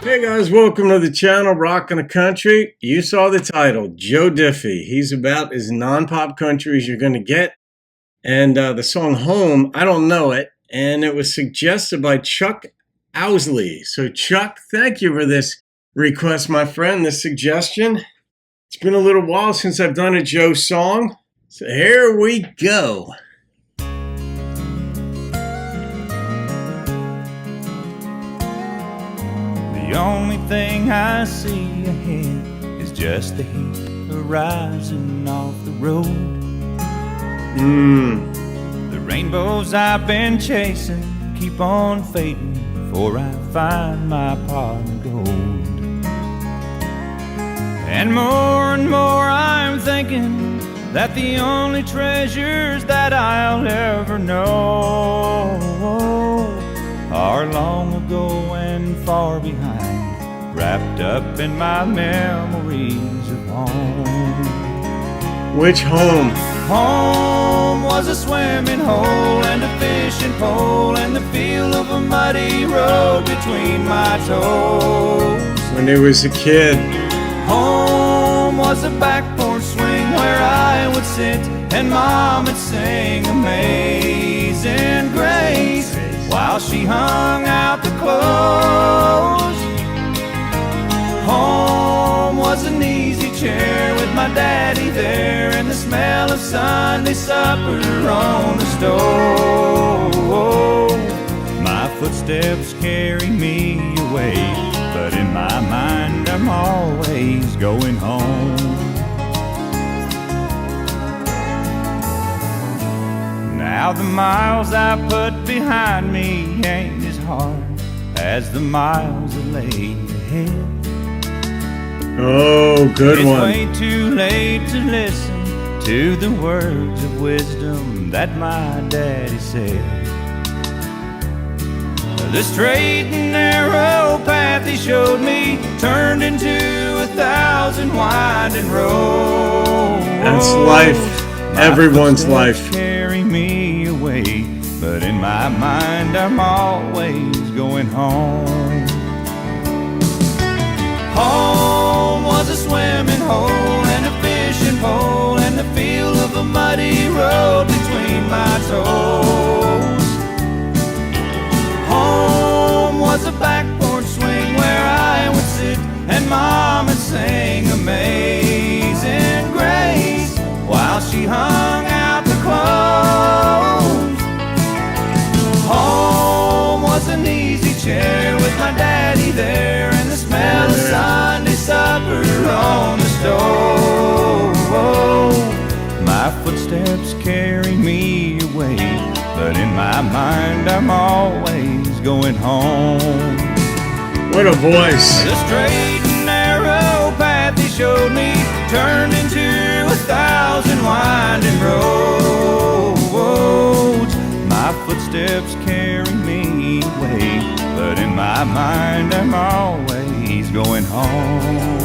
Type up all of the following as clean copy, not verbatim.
Hey guys, welcome to the channel, Rockin' the Country. You saw the title, Joe Diffie. He's about as non-pop country as you're going to get. And the song Home, I don't know it. And it was suggested by Chuck Owsley. So Chuck, thank you for this request, my friend, this suggestion. It's been a little while since I've done a Joe song. So here we go. The only thing I see ahead is just the heat arising off the road. The rainbows I've been chasing keep on fading before I find my pot of gold. And more I'm thinking that the only treasures that I'll ever know are long ago and far behind, wrapped up in my memories of home. Which home? Home was a swimming hole and a fishing pole and the feel of a muddy road between my toes. When he was a kid. Home was a back porch swing where I would sit and Mom would sing Amazing Grace while she hung out the clothes. Home was an easy chair with my daddy there and the smell of Sunday supper on the stove. My footsteps carry me away, but in my mind I'm always going home. Now the miles I put behind me ain't as hard as the miles that lay ahead. Oh, good one. It's way too late to listen to the words of wisdom that my daddy said. The straight and narrow path he showed me turned into 1,000 winding roads. That's life. Everyone's life. Carry me away, but in my mind I'm always going home. Home was a swimming hole and a fishing pole and the feel of a muddy road between my toes. Home was a back porch swing where I would sit and Mom would sing Amazing Grace while she hung out the clothes. Home was an easy chair with my daddy there and the smell of Sunday supper on the stove. My footsteps carry me away, but in my mind I'm always going home. What a voice. The straight and narrow path he showed me turned into 1,000 winding roads. My footsteps carry me away, but in my mind I'm always going home.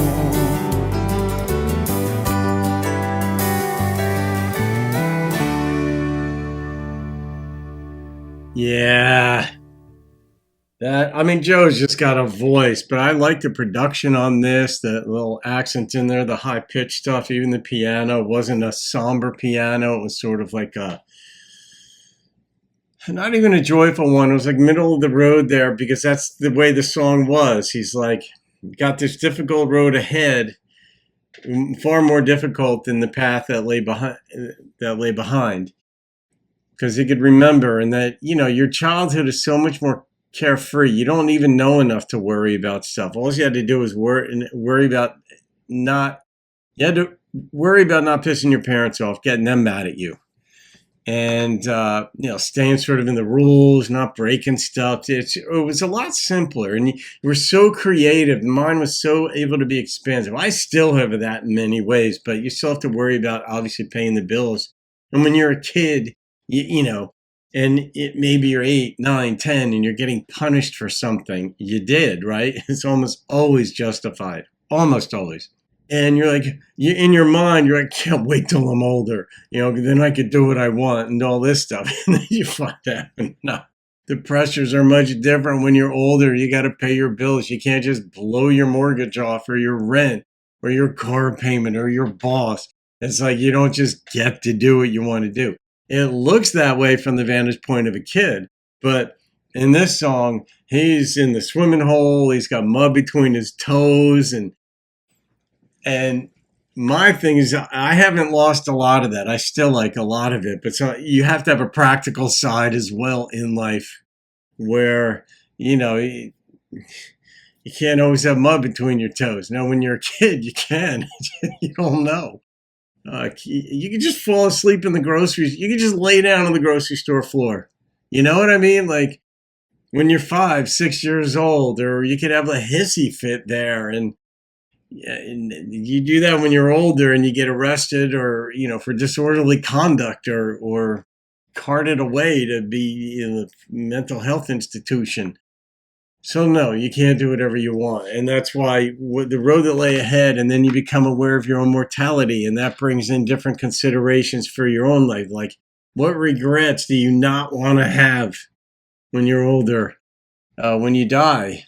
Yeah. Joe's just got a voice, but I like the production on this, the little accent in there, the high-pitched stuff. Even the piano wasn't a somber piano. It was sort of like not even a joyful one. It was like middle of the road there because that's the way the song was. He's like, got this difficult road ahead, far more difficult than the path that lay behind. Because he could remember, and that, your childhood is so much more carefree. You don't even know enough to worry about stuff. All you had to do was worry about not pissing your parents off, getting them mad at you. And, staying sort of in the rules, not breaking stuff. It was a lot simpler. And you were so creative. Mine was so able to be expansive. I still have that in many ways, but you still have to worry about obviously paying the bills. And when you're a kid, and maybe you're 8, 9, 10, and you're getting punished for something you did, right? It's almost always justified. Almost always. And you're like, in your mind, you're like, can't wait till I'm older. Then I could do what I want and all this stuff. And then you find out, no, The pressures are much different when you're older. You got to pay your bills. You can't just blow your mortgage off or your rent or your car payment or your boss. It's like you don't just get to do what you want to do. It looks that way from the vantage point of a kid, but in this song, he's in the swimming hole. He's got mud between his toes, and my thing is, I haven't lost a lot of that. I still like a lot of it, but so you have to have a practical side as well in life, where you can't always have mud between your toes. Now, when you're a kid, you can. You don't know. You can just fall asleep in the groceries. You can just lay down on the grocery store floor. You know what I mean? Like when you're 5, 6 years old, or you could have a hissy fit there, and you do that when you're older and you get arrested or for disorderly conduct or carted away to be in a mental health institution. So no, you can't do whatever you want, and that's why the road that lay ahead, and then you become aware of your own mortality, and that brings in different considerations for your own life, like what regrets do you not want to have when you're older, when you die.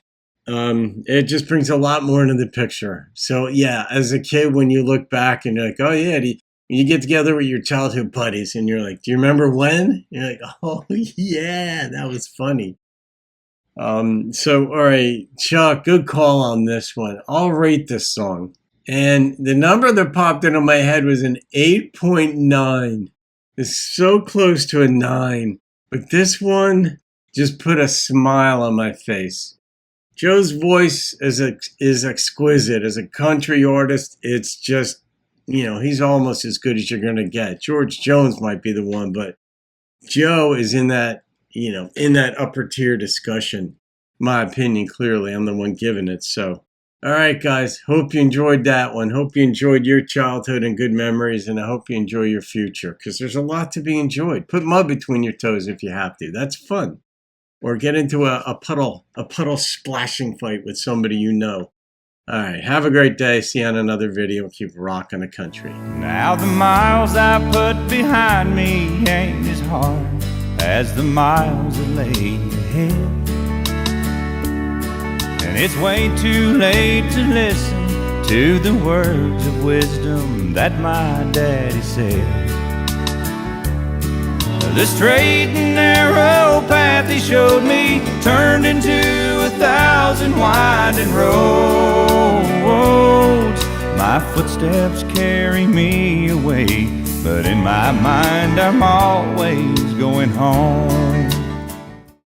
It just brings a lot more into the picture. So yeah, as a kid, when you look back and you're like, oh yeah, you get together with your childhood buddies and you're like, do you remember when? You're like, oh yeah, that was funny. So all right, Chuck, good call on this one. I'll rate this song. And the number that popped into my head was an 8.9. It's so close to a 9. But this one just put a smile on my face. Joe's voice is exquisite. As a country artist, it's just, he's almost as good as you're going to get. George Jones might be the one, but Joe is in that upper tier discussion. My opinion, clearly, I'm the one giving it. So, all right, guys, hope you enjoyed that one. Hope you enjoyed your childhood and good memories, and I hope you enjoy your future, because there's a lot to be enjoyed. Put mud between your toes if you have to. That's fun. Or get into a puddle splashing fight with somebody you know. All right, have a great day. See you on another video. Keep rocking the country. Now the miles I put behind me ain't as hard as the miles that lay ahead. And it's way too late to listen to the words of wisdom that my daddy said. The straight and narrow path he showed me turned into 1,000 winding roads. My footsteps carry me away, but in my mind I'm always going home.